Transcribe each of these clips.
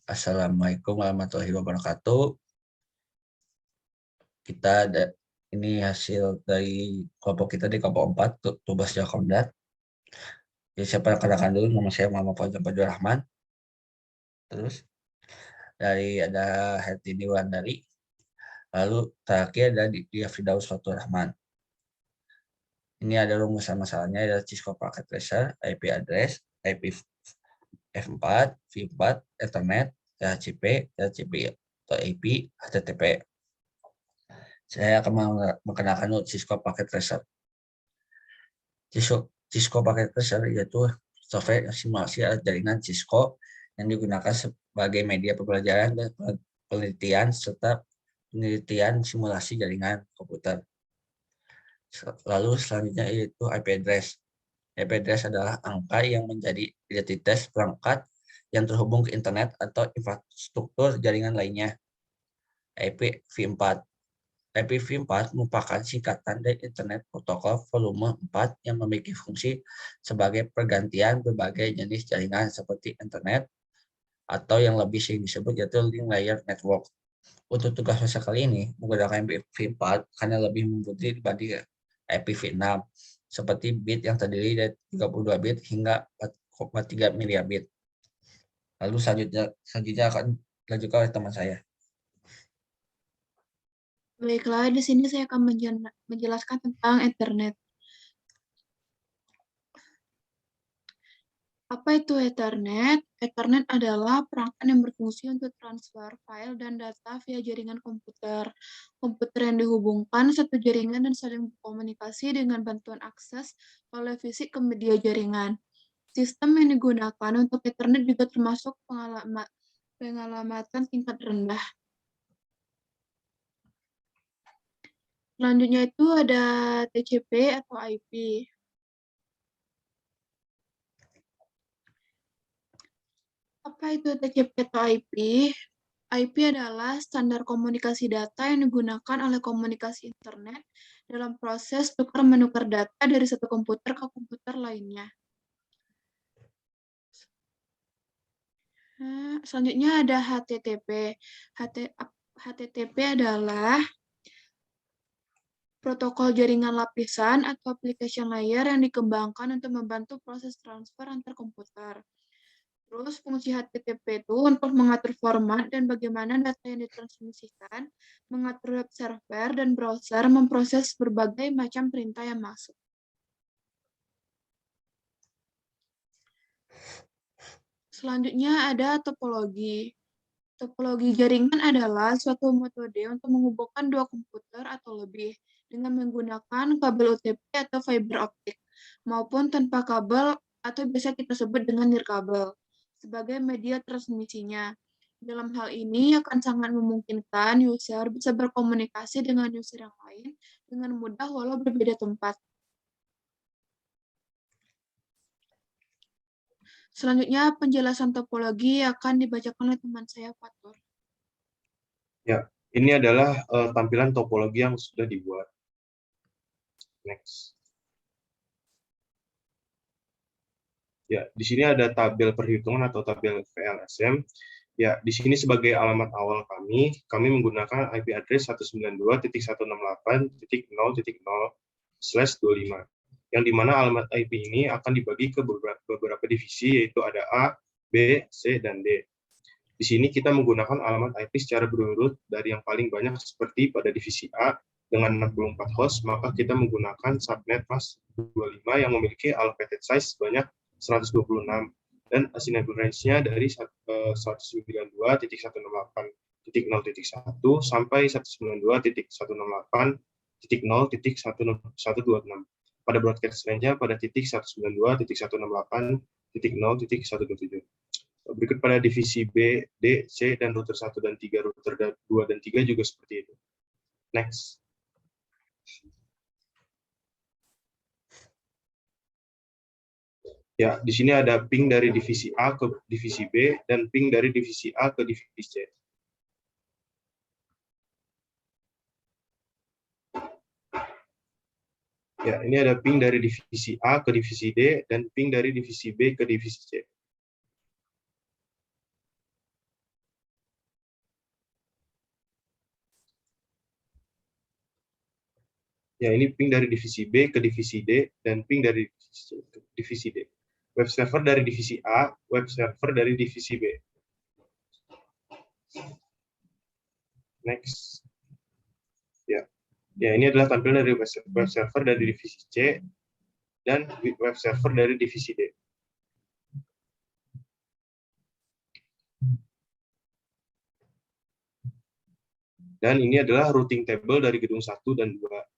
Assalamualaikum warahmatullahi wabarakatuh. Kita ada ini hasil dari kelompok kita di kelompok 4, tugas Jakondat. Jadi saya perkenalkan dulu, nama saya Muhammad Fadil Rahman. Terus dari ada Hertini Wulandari. Lalu terakhir ada Dia Firdaus Fatur Rahman. Ini ada rumusan masalahnya, ada Cisco Packet Tracer, IP address, IP F4, V4, Ethernet, DHCP, DHCP atau IP, HTTP. Saya akan mengenalkan Cisco Packet Tracer. Cisco Packet Tracer yaitu software simulasi jaringan Cisco yang digunakan sebagai media pembelajaran dan penelitian serta penelitian simulasi jaringan komputer. Lalu selanjutnya yaitu IP address. IP address adalah angka yang menjadi identitas perangkat yang terhubung ke internet atau infrastruktur jaringan lainnya. IP V4. IPv4 merupakan singkatan dari Internet Protokol Volume 4 yang memiliki fungsi sebagai pergantian berbagai jenis jaringan seperti Internet atau yang lebih sering disebut yaitu Link Layer Network. Untuk tugas masa kali ini menggunakan IPv4 karena lebih mudah dibanding IPv6 seperti bit yang terdiri dari 32 bit hingga 4,3 miliar bit. Lalu selanjutnya akan dilanjutkan oleh teman saya. Baiklah, di sini saya akan menjelaskan tentang Ethernet. Apa itu Ethernet? Ethernet adalah perangkat yang berfungsi untuk transfer file dan data via jaringan komputer. Komputer yang dihubungkan satu jaringan dan saling berkomunikasi dengan bantuan akses oleh fisik ke media jaringan. Sistem yang digunakan untuk Ethernet juga termasuk pengalamatan tingkat rendah. Selanjutnya itu ada TCP atau IP. Apa itu TCP atau IP? IP adalah standar komunikasi data yang digunakan oleh komunikasi internet dalam proses tukar-menukar data dari satu komputer ke komputer lainnya. Selanjutnya ada HTTP. HTTP adalah protokol jaringan lapisan atau application layer yang dikembangkan untuk membantu proses transfer antar komputer. Terus fungsi HTTP itu untuk mengatur format dan bagaimana data yang ditransmisikan, mengatur web server dan browser, memproses berbagai macam perintah yang masuk. Selanjutnya ada topologi. Topologi jaringan adalah suatu metode untuk menghubungkan dua komputer atau lebih dengan menggunakan kabel UTP atau fiber optik, maupun tanpa kabel atau biasa kita sebut dengan nirkabel sebagai media transmisinya. Dalam hal ini akan sangat memungkinkan user bisa berkomunikasi dengan user yang lain dengan mudah walau berbeda tempat. Selanjutnya penjelasan topologi akan dibacakan oleh teman saya, Fatur. Ya, ini adalah tampilan topologi yang sudah dibuat. Next. Ya, di sini ada tabel perhitungan atau tabel VLSM. Ya, di sini sebagai alamat awal kami menggunakan IP address 192.168.0.0/25, yang dimana alamat IP ini akan dibagi ke beberapa divisi, yaitu ada A, B, C, dan D. Di sini kita menggunakan alamat IP secara berurut dari yang paling banyak seperti pada divisi A dengan 64 host, maka kita menggunakan subnet mas 25 yang memiliki allocated size sebanyak 126 dan assignable range-nya dari 192.168.0.1 sampai 192.168.0.126. Pada broadcast range-nya pada titik 192.168.0.127. Berikut pada divisi B, D, C, dan router 1 dan 3, router 2 dan 3 juga seperti itu. Next. Ya, di sini ada ping dari divisi A ke divisi B dan ping dari divisi A ke divisi C. Ya, ini ada ping dari divisi A ke divisi D dan ping dari divisi B ke divisi C. Ya, ini ping dari divisi B ke divisi D dan ping dari divisi D. Web server dari divisi A, web server dari divisi B. Next. Ya. Ya, ini adalah tampilan dari web server dari divisi C dan web server dari divisi D. Dan ini adalah routing table dari gedung 1 dan 2.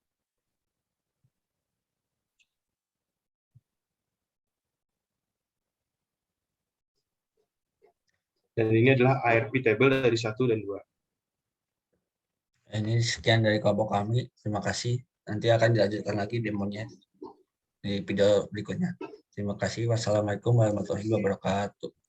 Dan ini adalah ARP table dari 1 dan 2. Ini sekian dari kelompok kami. Terima kasih. Nanti akan dilanjutkan lagi demonya di video berikutnya. Terima kasih. Wassalamualaikum warahmatullahi wabarakatuh.